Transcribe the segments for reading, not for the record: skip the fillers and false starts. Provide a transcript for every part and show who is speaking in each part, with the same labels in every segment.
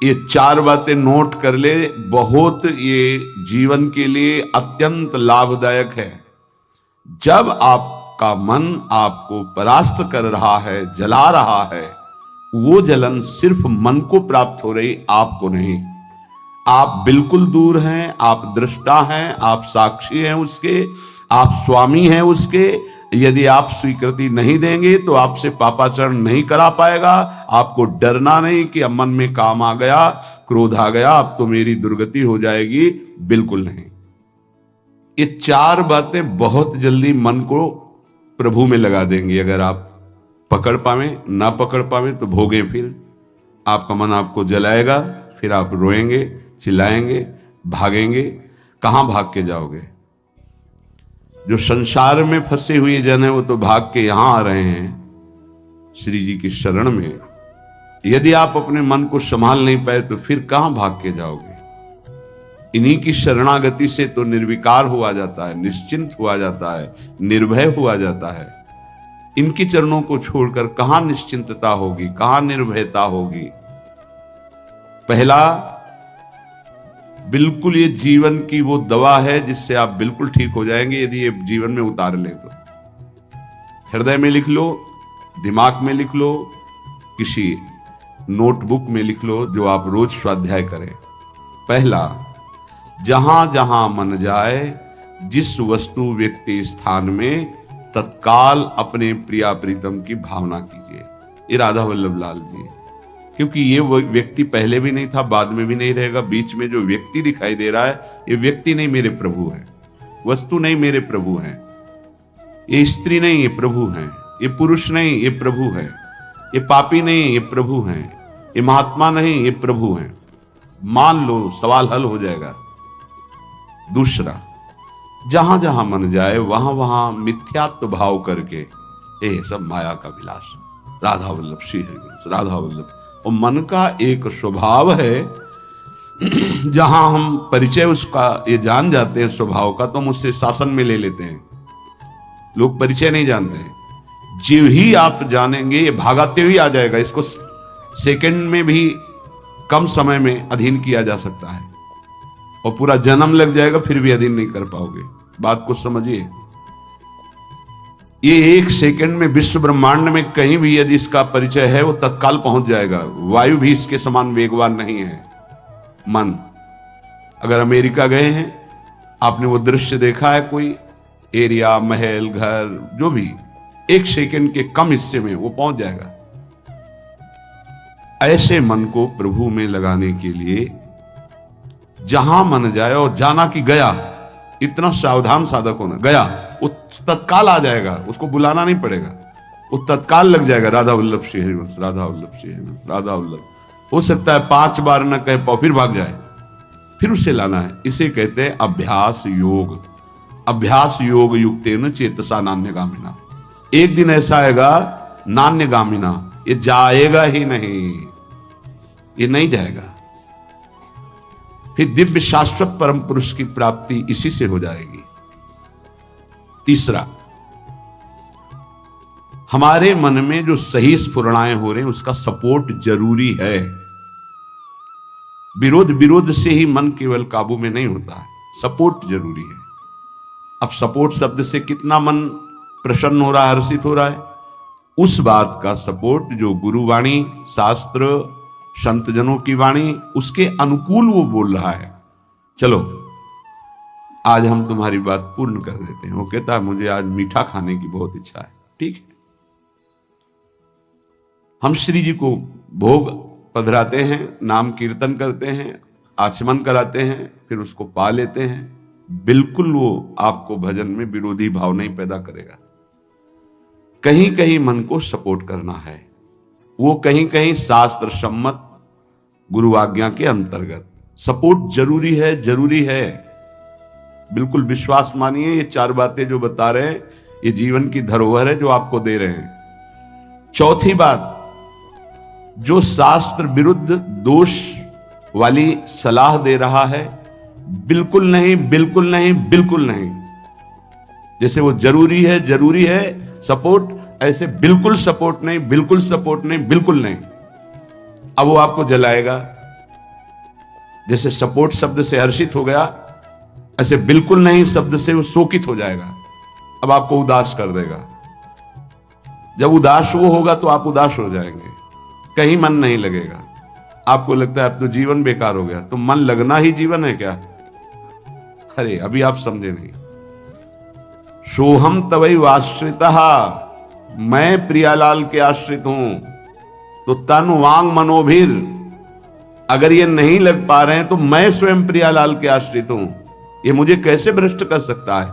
Speaker 1: ये 4 बातें नोट कर ले, बहुत ये जीवन के लिए अत्यंत लाभदायक है। जब आपका मन आपको परास्त कर रहा है, जला रहा है, वो जलन सिर्फ मन को प्राप्त हो रही, आपको नहीं। आप बिल्कुल दूर हैं, आप दृष्टा हैं, आप साक्षी हैं उसके, आप स्वामी हैं उसके। यदि आप स्वीकृति नहीं देंगे तो आपसे पापाचरण नहीं करा पाएगा। आपको डरना नहीं कि अब मन में काम आ गया, क्रोध आ गया, अब तो मेरी दुर्गति हो जाएगी, बिल्कुल नहीं। ये 4 बातें बहुत जल्दी मन को प्रभु में लगा देंगी। अगर आप पकड़ पावे, ना पकड़ पावे तो भोगे। फिर आपका मन आपको जलाएगा, फिर आप रोएंगे, चिल्लाएंगे, भागेंगे। कहां भाग के जाओगे? जो संसार में फंसे हुए जन है वो तो भाग के यहां आ रहे हैं श्री जी की शरण में। यदि आप अपने मन को संभाल नहीं पाए तो फिर कहां भाग के जाओगे? इन्हीं की शरणागति से तो निर्विकार हुआ जाता है, निश्चिंत हुआ जाता है, निर्भय हुआ जाता है। इनके चरणों को छोड़कर कहां निश्चिंतता होगी, कहां निर्भयता होगी? पहला, बिल्कुल ये जीवन की वो दवा है जिससे आप बिल्कुल ठीक हो जाएंगे यदि ये जीवन में उतार ले तो। हृदय में लिख लो, दिमाग में लिख लो, किसी नोटबुक में लिख लो, जो आप रोज स्वाध्याय करें। पहला, जहां जहां मन जाए, जिस वस्तु व्यक्ति स्थान में, तत्काल अपने प्रिया प्रीतम की भावना कीजिए। ये राधा वल्लभ लाल जी, क्योंकि ये वो व्यक्ति पहले भी नहीं था, बाद में भी नहीं रहेगा। बीच में जो व्यक्ति दिखाई दे रहा है, ये व्यक्ति नहीं, मेरे प्रभु है। वस्तु नहीं, मेरे प्रभु हैं। ये स्त्री नहीं, ये प्रभु हैं। ये पुरुष नहीं, ये प्रभु है। ये पापी नहीं, ये प्रभु हैं। ये महात्मा नहीं, ये प्रभु हैं। मान लो, सवाल हल हो जाएगा। दूसरा, जहां जहां मन जाए वहां वहां मिथ्यात्व भाव करके, ये सब माया का विलास। राधा वल्लभ श्री हरिवंश, राधा वल्लभ। और मन का एक स्वभाव है, जहां हम परिचय उसका ये जान जाते हैं स्वभाव का, तो हम उससे शासन में ले लेते हैं। लोग परिचय नहीं जानते हैं। जीव ही आप जानेंगे, ये भागाते हुए आ जाएगा। इसको सेकंड में भी कम समय में अधीन किया जा सकता है, और पूरा जन्म लग जाएगा फिर भी अधीन नहीं कर पाओगे। बात को समझिए। ये 1 सेकंड में विश्व ब्रह्मांड में कहीं भी यदि इसका परिचय है, वो तत्काल पहुंच जाएगा। वायु भी इसके समान वेगवान नहीं है। मन, अगर अमेरिका गए हैं, आपने वो दृश्य देखा है, कोई एरिया, महल, घर, जो भी 1 सेकंड के कम हिस्से में वो पहुंच जाएगा। ऐसे मन को प्रभु में लगाने के लिए जहां मन जाए, और जाना कि गया, इतना सावधान साधक होना। गया, वो तत्काल आ जाएगा, उसको बुलाना नहीं पड़ेगा, वो तत्काल लग जाएगा। राधा वल्लभ श्री हरिवंश, राधा वल्लभ श्री हरिवंश, राधा वल्लभ। हो सकता है 5 बार न कहे पाओ, फिर भाग जाए, फिर उसे लाना है। इसे कहते हैं अभ्यास योग। अभ्यास योग युक्तेन चेतसा नान्यगामिना। एक दिन ऐसा आएगा, नान्यगामिना, ये जाएगा ही नहीं, ये नहीं जाएगा। फिर दिव्य शाश्वत परम पुरुष की प्राप्ति इसी से हो जाएगी। तीसरा, हमारे मन में जो सही स्फुरणाएं हो रहे हैं, उसका सपोर्ट जरूरी है। विरोध से ही मन केवल काबू में नहीं होता है, सपोर्ट जरूरी है। अब सपोर्ट शब्द से कितना मन प्रसन्न हो रहा है, हर्षित हो रहा है, उस बात का सपोर्ट जो गुरुवाणी, शास्त्र, संतजनों की वाणी, उसके अनुकूल वो बोल रहा है। चलो आज हम तुम्हारी बात पूर्ण कर देते हैं। वो कहता है मुझे आज मीठा खाने की बहुत इच्छा है। ठीक है, हम श्री जी को भोग पधराते हैं, नाम कीर्तन करते हैं, आचमन कराते हैं, फिर उसको पा लेते हैं। बिल्कुल वो आपको भजन में विरोधी भाव नहीं पैदा करेगा। कहीं कहीं मन को सपोर्ट करना है, वो कहीं कहीं शास्त्र सम्मत गुरु आज्ञा के अंतर्गत सपोर्ट जरूरी है, जरूरी है। बिल्कुल विश्वास मानिए, ये 4 बातें जो बता रहे हैं, ये जीवन की धरोहर है जो आपको दे रहे हैं। चौथी बात, जो शास्त्र विरुद्ध दोष वाली सलाह दे रहा है, बिल्कुल नहीं, बिल्कुल नहीं, बिल्कुल नहीं। जैसे वो जरूरी है सपोर्ट, ऐसे बिल्कुल सपोर्ट नहीं, बिल्कुल सपोर्ट नहीं, बिल्कुल नहीं। अब वो आपको जलाएगा, जैसे सपोर्ट शब्द से हर्षित हो गया, ऐसे बिल्कुल नहीं शब्द से वो शोकित हो जाएगा, अब आपको उदास कर देगा। जब उदास वो होगा तो आप उदास हो जाएंगे, कहीं मन नहीं लगेगा, आपको लगता है अब तो जीवन बेकार हो गया। तो मन लगना ही जीवन है क्या? अरे अभी आप समझे नहीं। सोहम तवैव आश्रितः, मैं प्रियालाल के आश्रित हूं। तो तन वांग मनोभिर, अगर ये नहीं लग पा रहे हैं तो मैं स्वयं प्रियालाल के आश्रित हूं, ये मुझे कैसे भ्रष्ट कर सकता है?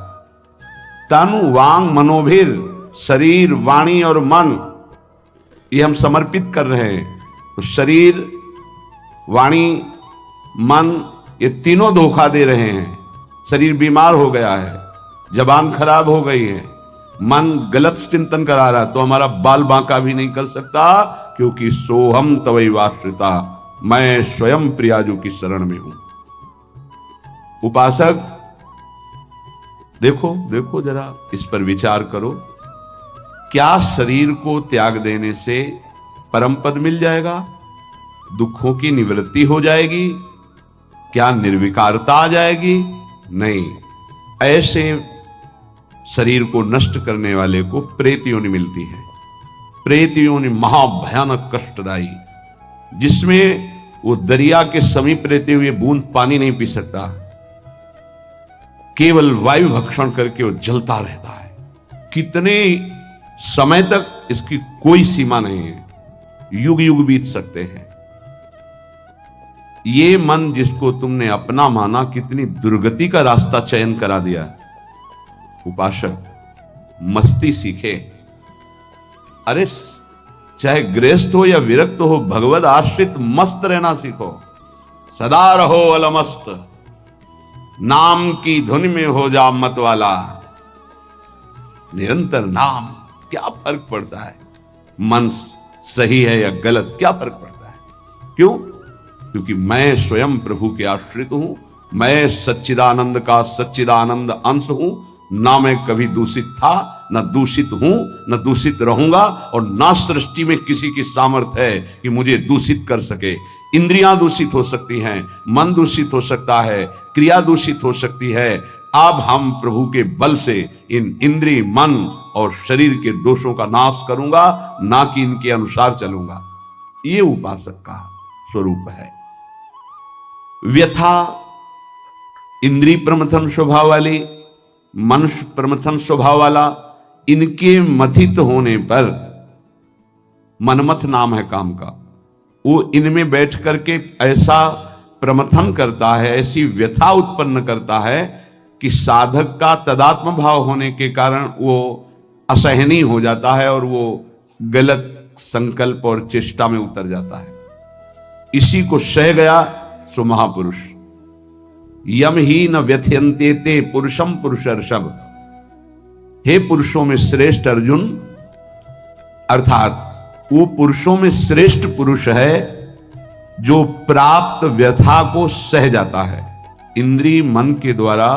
Speaker 1: तन वांग मनोभिर, शरीर वाणी और मन, ये हम समर्पित कर रहे हैं। तो शरीर वाणी मन ये तीनों धोखा दे रहे हैं। शरीर बीमार हो गया है, जबान खराब हो गई है, मन गलत चिंतन करा रहा है, तो हमारा बाल बांका भी नहीं कर सकता, क्योंकि सोहम तवैव आश्रिता, मैं स्वयं प्रियाजू की शरण में हूं। उपासक देखो देखो जरा, इस पर विचार करो। क्या शरीर को त्याग देने से परम पद मिल जाएगा? दुखों की निवृत्ति हो जाएगी? क्या निर्विकारता आ जाएगी? नहीं। ऐसे शरीर को नष्ट करने वाले को प्रेत योनि मिलती है। प्रेत योनि महाभयानक कष्टदायी, जिसमें वो दरिया के समीप रहते हुए बूंद पानी नहीं पी सकता, केवल वायु भक्षण करके वो जलता रहता है। कितने समय तक इसकी कोई सीमा नहीं है, युग युग बीत सकते हैं। ये मन जिसको तुमने अपना माना, कितनी दुर्गति का रास्ता चयन करा दिया। उपासक मस्ती सीखे। अरे चाहे गृहस्थ हो या विरक्त हो, भगवद आश्रित मस्त रहना सीखो। सदा रहो अलमस्त, नाम की धुन में हो जा मत वाला। निरंतर नाम, क्या फर्क पड़ता है मन सही है या गलत, क्या फर्क पड़ता है? क्यों? क्योंकि मैं स्वयं प्रभु के आश्रित हूं, मैं सच्चिदानंद का सच्चिदानंद अंश हूं। ना मैं कभी दूषित था, न दूषित हूं, न दूषित रहूंगा, और ना सृष्टि में किसी की सामर्थ्य है कि मुझे दूषित कर सके। इंद्रियां दूषित हो सकती हैं, मन दूषित हो सकता है, क्रिया दूषित हो सकती है। अब हम प्रभु के बल से इन इंद्रिय, मन और शरीर के दोषों का नाश करूंगा, ना कि इनके अनुसार चलूंगा। ये उपासक का स्वरूप है। व्यथा इंद्रिय प्रमथन स्वभाव वाली, मनुष्य प्रमथन स्वभाव वाला, इनके मथित होने पर, मनमथ नाम है काम का, वो इनमें बैठ करके ऐसा प्रमथन करता है, ऐसी व्यथा उत्पन्न करता है कि साधक का तदात्म भाव होने के कारण वो असहनीय हो जाता है और वो गलत संकल्प और चेष्टा में उतर जाता है। इसी को सह गया सो महापुरुष। यम ही न व्यथयन्ते ते पुरुषम पुरुषर्षभ। हे पुरुषों में श्रेष्ठ अर्जुन, अर्थात वो पुरुषों में श्रेष्ठ पुरुष है जो प्राप्त व्यथा को सह जाता है। इंद्रिय मन के द्वारा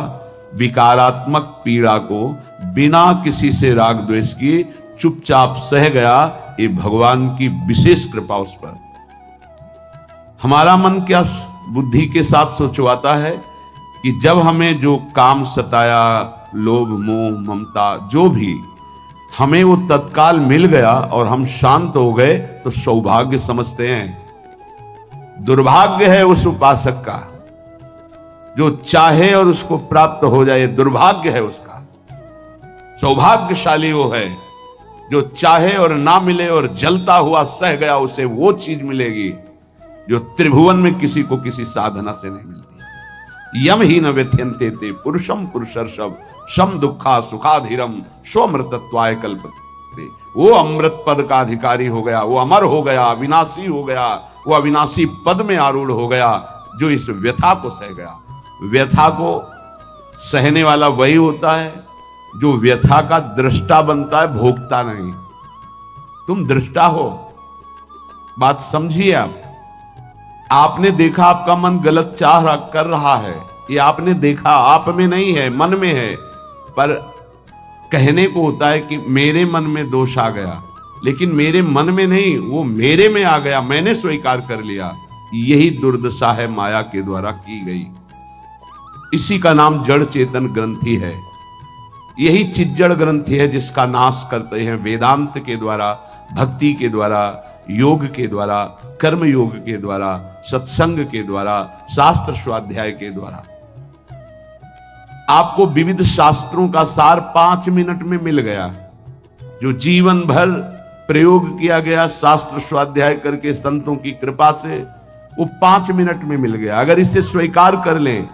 Speaker 1: विकारात्मक पीड़ा को बिना किसी से राग द्वेष की चुपचाप सह गया, ये भगवान की विशेष कृपा उस पर। हमारा मन क्या बुद्धि के साथ सोचवाता है कि जब हमें जो काम सताया, लोभ मोह ममता जो भी, हमें वो तत्काल मिल गया और हम शांत हो गए तो सौभाग्य समझते हैं। दुर्भाग्य है उस उपासक का जो चाहे और उसको प्राप्त हो जाए, दुर्भाग्य है उसका। सौभाग्यशाली वो है जो चाहे और ना मिले और जलता हुआ सह गया, उसे वो चीज मिलेगी जो त्रिभुवन में किसी को किसी साधना से नहीं मिलती। यम ही न व्यथयन्ते ते पुरुषम पुरुषर्षभ शम दुखा सुखाधीरम स्वमृतत्वाय कल्पते। वो अमृत पद का अधिकारी हो गया, वो अमर हो गया, अविनाशी हो गया, वो अविनाशी पद में आरूढ़ हो गया जो इस व्यथा को सह गया। व्यथा को सहने वाला वही होता है जो व्यथा का दृष्टा बनता है, भोगता नहीं। तुम दृष्टा हो, बात समझिए। आपने देखा आपका मन गलत चाह कर रहा है, ये आपने देखा, आप में नहीं है, मन में है। पर कहने को होता है कि मेरे मन में दोष आ गया, लेकिन मेरे मन में नहीं, वो मेरे में आ गया, मैंने स्वीकार कर लिया। यही दुर्दशा है माया के द्वारा की गई। इसी का नाम जड़ चेतन ग्रंथि है। यही चिज्जड़ ग्रंथि है जिसका नाश करते हैं वेदांत के द्वारा, भक्ति के द्वारा, योग के द्वारा, कर्म योग के द्वारा, सत्संग के द्वारा, शास्त्र स्वाध्याय के द्वारा। आपको विविध शास्त्रों का सार 5 मिनट में मिल गया। जो जीवन भर प्रयोग किया गया शास्त्र स्वाध्याय करके संतों की कृपा से, वो 5 मिनट में मिल गया। अगर इसे स्वीकार कर लें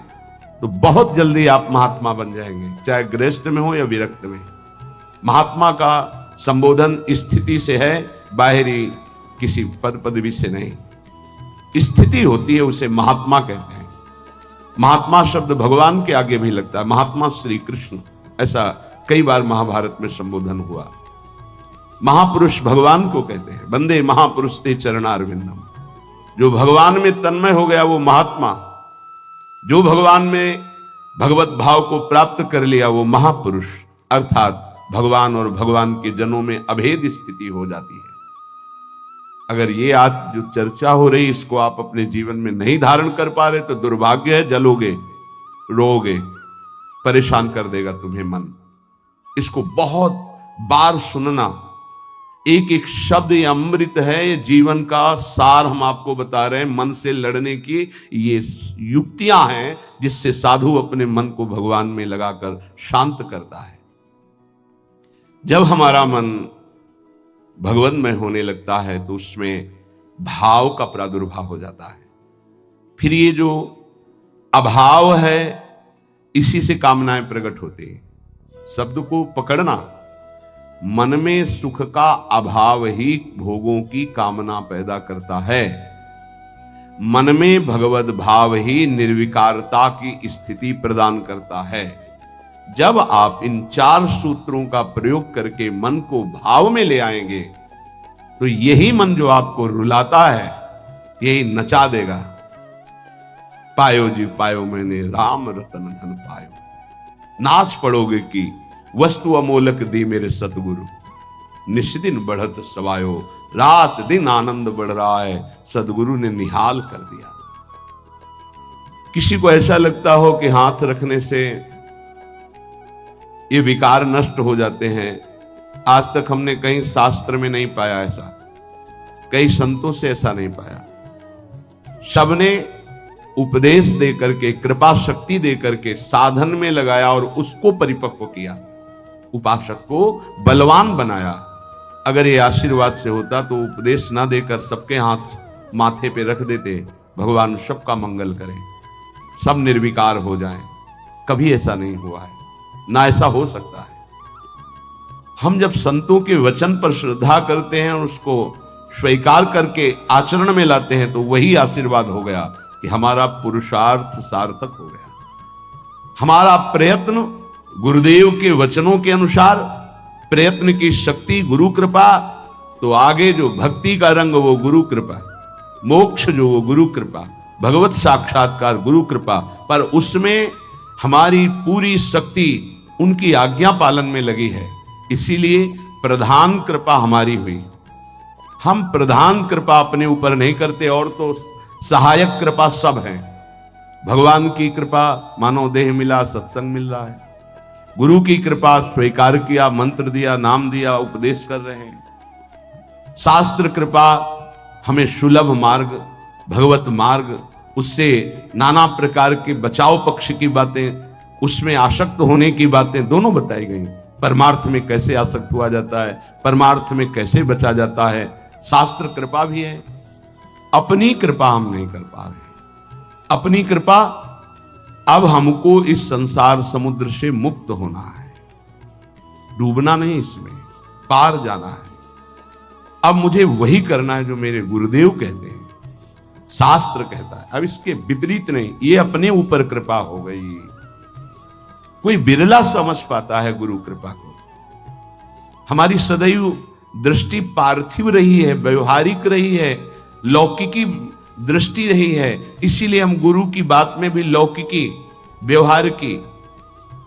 Speaker 1: तो बहुत जल्दी आप महात्मा बन जाएंगे, चाहे गृहस्थ में हो या विरक्त में। महात्मा का संबोधन स्थिति से है, बाहरी किसी पद पदवी से नहीं। स्थिति होती है, उसे महात्मा कहते हैं। महात्मा शब्द भगवान के आगे भी लगता है, महात्मा श्री कृष्ण, ऐसा कई बार महाभारत में संबोधन हुआ। महापुरुष भगवान को कहते हैं, वंदे महापुरुष ते चरणारविंदम। जो भगवान में तन्मय हो गया वो महात्मा, जो भगवान में भगवत भाव को प्राप्त कर लिया वो महापुरुष, अर्थात भगवान और भगवान के जनों में अभेद स्थिति हो जाती है। अगर ये आज जो चर्चा हो रही इसको आप अपने जीवन में नहीं धारण कर पा रहे तो दुर्भाग्य है, जलोगे, रोओगे, परेशान कर देगा तुम्हें मन। इसको बहुत बार सुनना। एक एक शब्द ये अमृत है, ये जीवन का सार हम आपको बता रहे हैं। मन से लड़ने की ये युक्तियां हैं जिससे साधु अपने मन को भगवान में लगाकर शांत करता है। जब हमारा मन भगवन्मय होने लगता है तो उसमें भाव का प्रादुर्भाव हो जाता है। फिर ये जो अभाव है इसी से कामनाएं प्रकट होती हैं। शब्द को पकड़ना, मन में सुख का अभाव ही भोगों की कामना पैदा करता है। मन में भगवत भाव ही निर्विकारता की स्थिति प्रदान करता है। जब आप इन 4 सूत्रों का प्रयोग करके मन को भाव में ले आएंगे तो यही मन जो आपको रुलाता है यही नचा देगा। पायो जी पायो मैंने राम रतन धन पायो। नाच पड़ोगे कि वस्तु अमोलक दी मेरे सतगुरु। निष्दिन बढ़त सवायो, रात दिन आनंद बढ़ रहा है, सदगुरु ने निहाल कर दिया। किसी को ऐसा लगता हो कि हाथ रखने से ये विकार नष्ट हो जाते हैं, आज तक हमने कहीं शास्त्र में नहीं पाया ऐसा, कई संतों से ऐसा नहीं पाया। सबने उपदेश दे करके, कृपा शक्ति दे करके साधन में लगाया और उसको परिपक्व किया, उपासक को बलवान बनाया। अगर ये आशीर्वाद से होता तो उपदेश ना देकर सबके हाथ माथे पे रख देते, भगवान सबका मंगल करें, सब निर्विकार हो जाएं। कभी ऐसा नहीं हुआ है, ना ऐसा हो सकता है। हम जब संतों के वचन पर श्रद्धा करते हैं और उसको स्वीकार करके आचरण में लाते हैं तो वही आशीर्वाद हो गया कि हमारा पुरुषार्थ सार्थक हो गया। हमारा प्रयत्न गुरुदेव के वचनों के अनुसार, प्रयत्न की शक्ति गुरु कृपा, तो आगे जो भक्ति का रंग वो गुरु कृपा, मोक्ष जो वो गुरु कृपा, भगवत साक्षात्कार गुरु कृपा। पर उसमें हमारी पूरी शक्ति उनकी आज्ञा पालन में लगी है, इसीलिए प्रधान कृपा हमारी हुई। हम प्रधान कृपा अपने ऊपर नहीं करते और तो सहायक कृपा सब है। भगवान की कृपा मानव देह मिला, सत्संग मिल रहा है। गुरु की कृपा स्वीकार किया, मंत्र दिया, नाम दिया, उपदेश कर रहे हैं। शास्त्र कृपा हमें सुलभ मार्ग, भगवत मार्ग, उससे नाना प्रकार के बचाव पक्ष की बातें, उसमें आसक्त होने की बातें दोनों बताई गई। परमार्थ में कैसे आसक्त हुआ जाता है, परमार्थ में कैसे बचा जाता है, शास्त्र कृपा भी है। अपनी कृपा हम नहीं कर पा रहे। अपनी कृपा, अब हमको इस संसार समुद्र से मुक्त होना है, डूबना नहीं, इसमें पार जाना है। अब मुझे वही करना है जो मेरे गुरुदेव कहते हैं, शास्त्र कहता है। अब इसके विपरीत नहीं, ये अपने ऊपर कृपा हो गई। कोई बिरला समझ पाता है गुरु कृपा को। हमारी सदैव दृष्टि पार्थिव रही है, व्यवहारिक रही है, लौकिकी दृष्टि रही है। इसीलिए हम गुरु की बात में भी लौकिकी, व्यवहार की,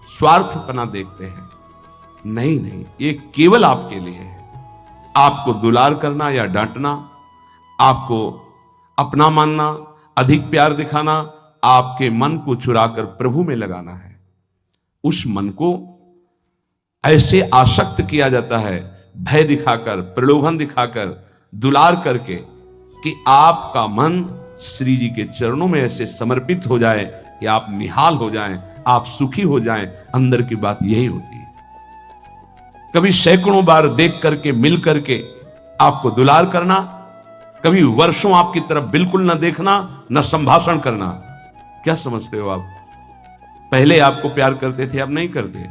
Speaker 1: स्वार्थपना देखते हैं। नहीं नहीं, ये केवल आपके लिए है। आपको दुलार करना या डांटना, आपको अपना मानना, अधिक प्यार दिखाना, आपके मन को चुराकर प्रभु में लगाना है। उस मन को ऐसे आसक्त किया जाता है, भय दिखाकर, प्रलोभन दिखाकर, दुलार करके, कि आपका मन श्री जी के चरणों में ऐसे समर्पित हो जाए कि आप निहाल हो जाएं, आप सुखी हो जाएं। अंदर की बात यही होती है। कभी सैकड़ों बार देख करके, मिल करके आपको दुलार करना, कभी वर्षों आपकी तरफ बिल्कुल ना देखना, ना संभाषण करना। क्या समझते हो आप? पहले आपको प्यार करते थे, अब नहीं करते।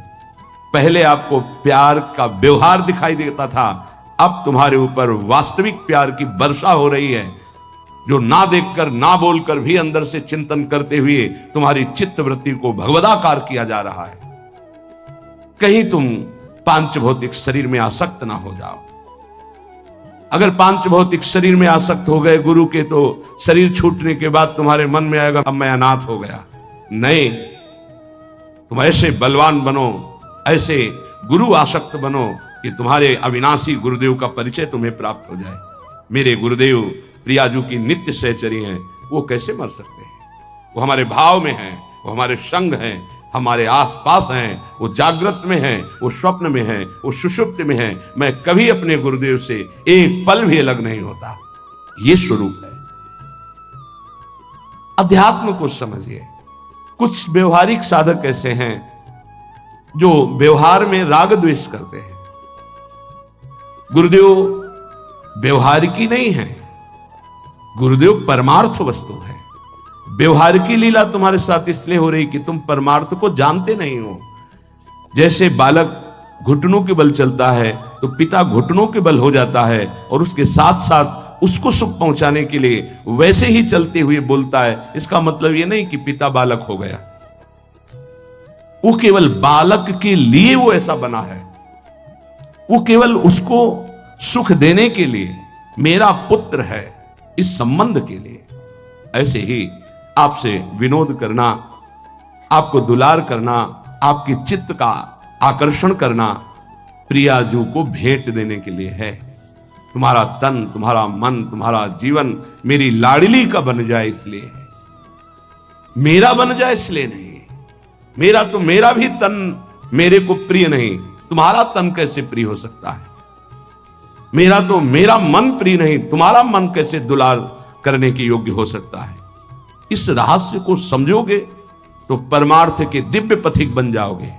Speaker 1: पहले आपको प्यार का व्यवहार दिखाई देता था, अब तुम्हारे ऊपर वास्तविक प्यार की वर्षा हो रही है, जो ना देखकर, ना बोलकर भी अंदर से चिंतन करते हुए तुम्हारी चित्त वृत्ति को भगवदाकार किया जा रहा है। कहीं तुम पांच भौतिक शरीर में आसक्त ना हो जाओ। अगर पांच भौतिक शरीर में आसक्त हो गए गुरु के, तो शरीर छूटने के बाद तुम्हारे मन में आएगा अब मैं अनाथ हो गया। नहीं, तुम ऐसे बलवान बनो, ऐसे गुरु आसक्त बनो कि तुम्हारे अविनाशी गुरुदेव का परिचय तुम्हें प्राप्त हो जाए। मेरे गुरुदेव प्रियाजू की नित्य सहचरी हैं, वो कैसे मर सकते हैं? वो हमारे भाव में हैं, वो हमारे संग हैं, हमारे आसपास हैं, वो जागृत में हैं, वो स्वप्न में हैं, वो सुषुप्त में हैं। मैं कभी अपने गुरुदेव से एक पल भी अलग नहीं होता। ये स्वरूप है। अध्यात्म को समझिए। कुछ व्यवहारिक साधक ऐसे हैं जो व्यवहार में राग द्वेष करते हैं। गुरुदेव व्यवहारिकी नहीं है, गुरुदेव परमार्थ वस्तु है। व्यवहार की लीला तुम्हारे साथ इसलिए हो रही कि तुम परमार्थ को जानते नहीं हो। जैसे बालक घुटनों के बल चलता है तो पिता घुटनों के बल हो जाता है और उसके साथ साथ उसको सुख पहुंचाने के लिए वैसे ही चलते हुए बोलता है। इसका मतलब यह नहीं कि पिता बालक हो गया, वो केवल बालक के लिए वो ऐसा बना है। वो केवल उसको सुख देने के लिए, मेरा पुत्र है, इस संबंध के लिए। ऐसे ही आपसे विनोद करना, आपको दुलार करना, आपके चित्त का आकर्षण करना प्रियाजू को भेंट देने के लिए है। तुम्हारा तन, तुम्हारा मन, तुम्हारा जीवन मेरी लाडली का बन जाए इसलिए है, मेरा बन जाए इसलिए नहीं। मेरा तो मेरा भी तन मेरे को प्रिय नहीं, तुम्हारा तन कैसे प्रिय हो सकता है? मेरा तो मेरा मन प्रिय नहीं, तुम्हारा मन कैसे दुलार करने के योग्य हो सकता है? इस रहस्य को समझोगे तो परमार्थ के दिव्य पथिक बन जाओगे।